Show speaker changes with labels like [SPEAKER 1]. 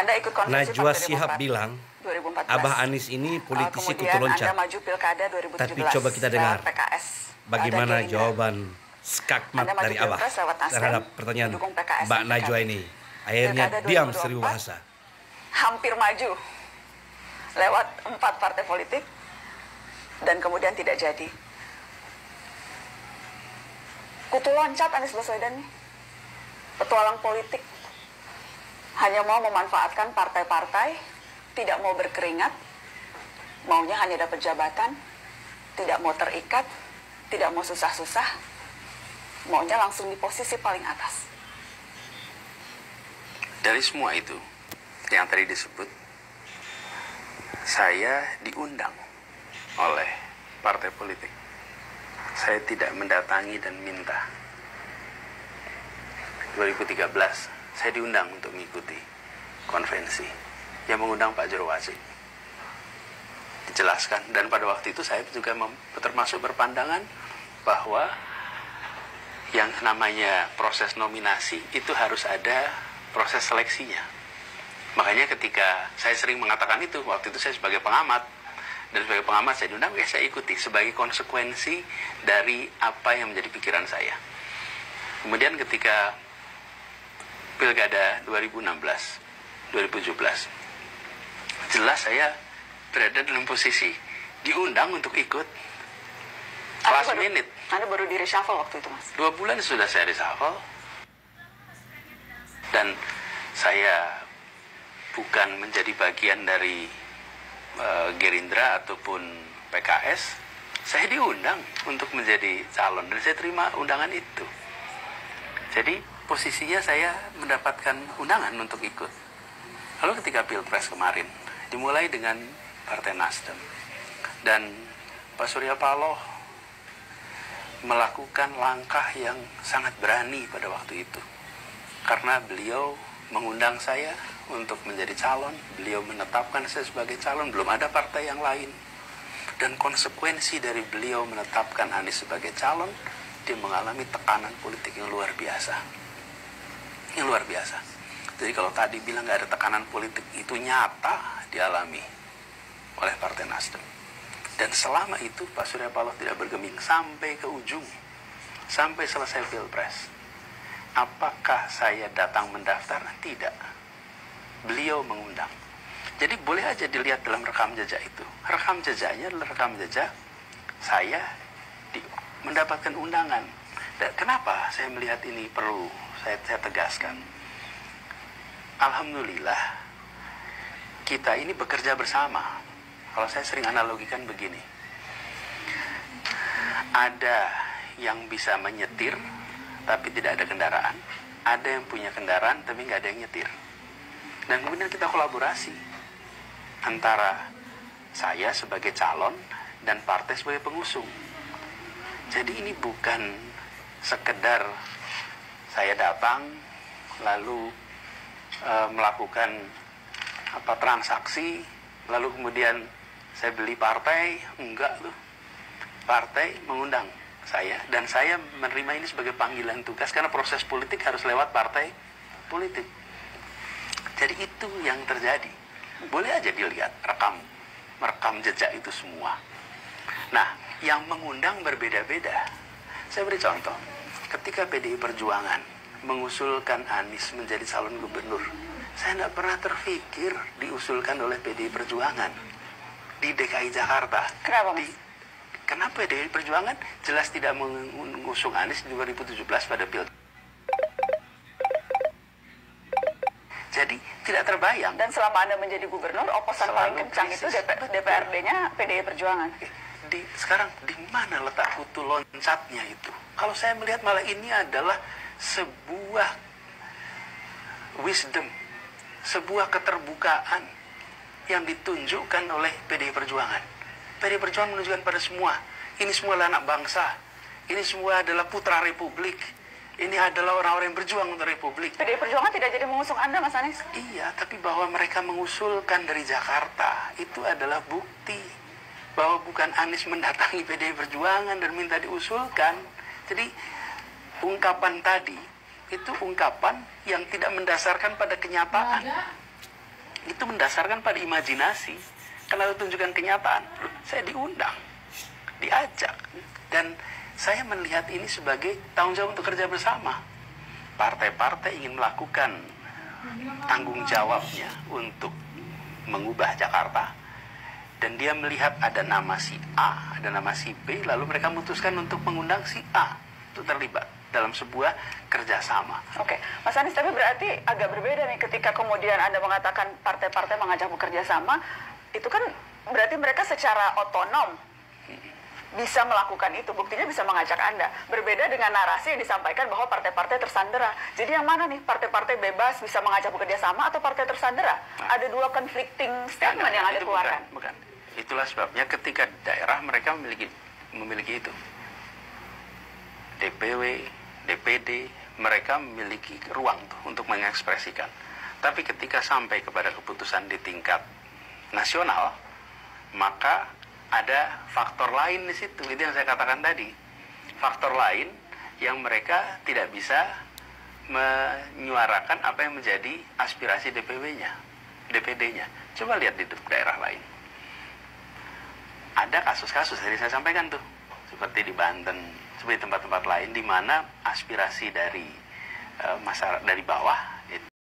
[SPEAKER 1] Anda ikut konvensi
[SPEAKER 2] Najwa
[SPEAKER 1] Partai
[SPEAKER 2] Shihab
[SPEAKER 1] Demokrat
[SPEAKER 2] bilang
[SPEAKER 1] 2014.
[SPEAKER 2] Abah Anies ini politisi kutu
[SPEAKER 1] Kemudian
[SPEAKER 2] loncat.
[SPEAKER 1] Anda maju Pilkada 2017.
[SPEAKER 2] Tapi coba kita dengar
[SPEAKER 1] PKS.
[SPEAKER 2] bagaimana
[SPEAKER 1] Gerindra.
[SPEAKER 2] jawaban skakmat
[SPEAKER 1] Anda maju
[SPEAKER 2] dari Abah
[SPEAKER 1] Pilpres lewat Nasdem,
[SPEAKER 2] terhadap pertanyaan
[SPEAKER 1] mendukung PKS
[SPEAKER 2] Mbak
[SPEAKER 1] dan
[SPEAKER 2] Najwa
[SPEAKER 1] PKB.
[SPEAKER 2] ini. Akhirnya
[SPEAKER 1] Pilkada
[SPEAKER 2] diam
[SPEAKER 1] 2024,
[SPEAKER 2] seribu bahasa.
[SPEAKER 1] hampir maju lewat 4 partai politik dan kemudian tidak jadi. Kutu loncat Anies Baswedan nih. Petualang politik, hanya mau memanfaatkan partai-partai, tidak mau berkeringat, maunya hanya dapat jabatan, tidak mau terikat, tidak mau susah-susah, maunya langsung di posisi paling atas.
[SPEAKER 3] Dari semua itu yang tadi disebut, saya diundang oleh partai politik. Saya tidak mendatangi dan minta. 2013 saya diundang untuk mengikuti konvensi yang mengundang Pak Jero-Wasik. Dijelaskan, dan pada waktu itu saya juga termasuk berpandangan bahwa yang namanya proses nominasi itu harus ada proses seleksinya. Makanya ketika saya sering mengatakan itu, waktu itu saya sebagai pengamat, dan sebagai pengamat saya diundang, ya saya ikuti sebagai konsekuensi dari apa yang menjadi pikiran saya. Kemudian ketika Pilkada 2016, 2017, jelas saya berada dalam posisi diundang untuk ikut last minute.
[SPEAKER 1] Anda baru di reshuffle waktu itu, Mas?
[SPEAKER 3] 2 bulan sudah saya reshuffle. Dan saya bukan menjadi bagian dari Gerindra ataupun PKS. Saya diundang untuk menjadi calon dan saya terima undangan itu. Jadi posisinya saya mendapatkan undangan untuk ikut. Lalu ketika Pilpres kemarin dimulai dengan Partai Nasdem dan Pak Surya Paloh melakukan langkah yang sangat berani pada waktu itu, karena beliau mengundang saya untuk menjadi calon, beliau menetapkan saya sebagai calon, belum ada partai yang lain. Dan konsekuensi dari beliau menetapkan Anies sebagai calon, dia mengalami tekanan politik yang luar biasa. Yang luar biasa. Jadi kalau tadi bilang nggak ada tekanan politik, itu nyata dialami oleh Partai Nasdem. Dan selama itu Pak Surya Paloh tidak bergeming sampai ke ujung, sampai selesai Pilpres. Apakah saya datang mendaftar? Tidak. Beliau mengundang. Jadi boleh aja dilihat dalam rekam jejak itu. Rekam jejaknya adalah rekam jejak saya mendapatkan undangan. Dan kenapa saya melihat ini perlu saya tegaskan? Alhamdulillah kita ini bekerja bersama. Kalau saya sering analogikan begini, ada yang bisa menyetir tapi tidak ada kendaraan, ada yang punya kendaraan tapi nggak ada yang nyetir, dan kemudian kita kolaborasi antara saya sebagai calon dan partai sebagai pengusung. Jadi ini bukan sekedar saya datang lalu melakukan transaksi lalu kemudian saya beli partai. Enggak tuh. Partai mengundang saya dan saya menerima ini sebagai panggilan tugas karena proses politik harus lewat partai politik. Jadi itu yang terjadi. Boleh aja dilihat rekam jejak itu semua. Nah, yang mengundang berbeda-beda. Saya beri contoh. Ketika PDI Perjuangan mengusulkan Anies menjadi calon gubernur, saya tidak pernah terfikir diusulkan oleh PDI Perjuangan di DKI Jakarta.
[SPEAKER 1] Kenapa, Mas?
[SPEAKER 3] Kenapa PDI Perjuangan jelas tidak mengusung Anies di 2017 pada Pilkada. Jadi tidak terbayang.
[SPEAKER 1] Dan selama Anda menjadi gubernur, oposan paling kencang itu DPRD-nya PDI Perjuangan.
[SPEAKER 3] Sekarang di mana letak kutu loncatnya itu? Kalau saya melihat malah ini adalah sebuah wisdom, sebuah keterbukaan yang ditunjukkan oleh PDI Perjuangan. PDI Perjuangan menunjukkan pada semua, ini semua adalah anak bangsa, ini semua adalah putra Republik, ini adalah orang-orang yang berjuang untuk Republik.
[SPEAKER 1] PDI Perjuangan tidak jadi mengusung Anda, Mas Anies?
[SPEAKER 3] Iya, tapi bahwa mereka mengusulkan dari Jakarta, itu adalah bukti bahwa bukan Anies mendatangi PDI Perjuangan dan minta diusulkan. Jadi ungkapan tadi itu ungkapan yang tidak mendasarkan pada kenyataan. itu mendasarkan pada imajinasi. Karena tunjukkan kenyataan, saya diundang, diajak, dan saya melihat ini sebagai tanggung jawab untuk kerja bersama. Partai-partai ingin melakukan tanggung jawabnya untuk mengubah Jakarta, dan dia melihat ada nama si A, ada nama si B, lalu mereka memutuskan untuk mengundang si A untuk terlibat dalam sebuah kerjasama.
[SPEAKER 1] Oke, Mas Anies, tapi berarti agak berbeda nih ketika kemudian Anda mengatakan partai-partai mengajak bekerja sama, itu kan berarti mereka secara otonom bisa melakukan itu, buktinya bisa mengajak Anda. Berbeda dengan narasi yang disampaikan bahwa partai-partai tersandera. Jadi yang mana nih, partai-partai bebas bisa mengajak bekerja sama atau partai tersandera? Ada dua conflicting statement yang Anda keluarkan.
[SPEAKER 3] Bukan. Itulah sebabnya ketika daerah mereka memiliki itu. DPW, DPD, mereka memiliki ruang tuh untuk mengekspresikan. Tapi ketika sampai kepada keputusan di tingkat nasional, maka ada faktor lain di situ. Itu yang saya katakan tadi. Faktor lain yang mereka tidak bisa menyuarakan apa yang menjadi aspirasi DPW-nya, DPD-nya. Coba lihat di daerah lain. Ada kasus-kasus tadi saya sampaikan tuh, seperti di Banten, seperti tempat-tempat lain di mana aspirasi dari masyarakat dari bawah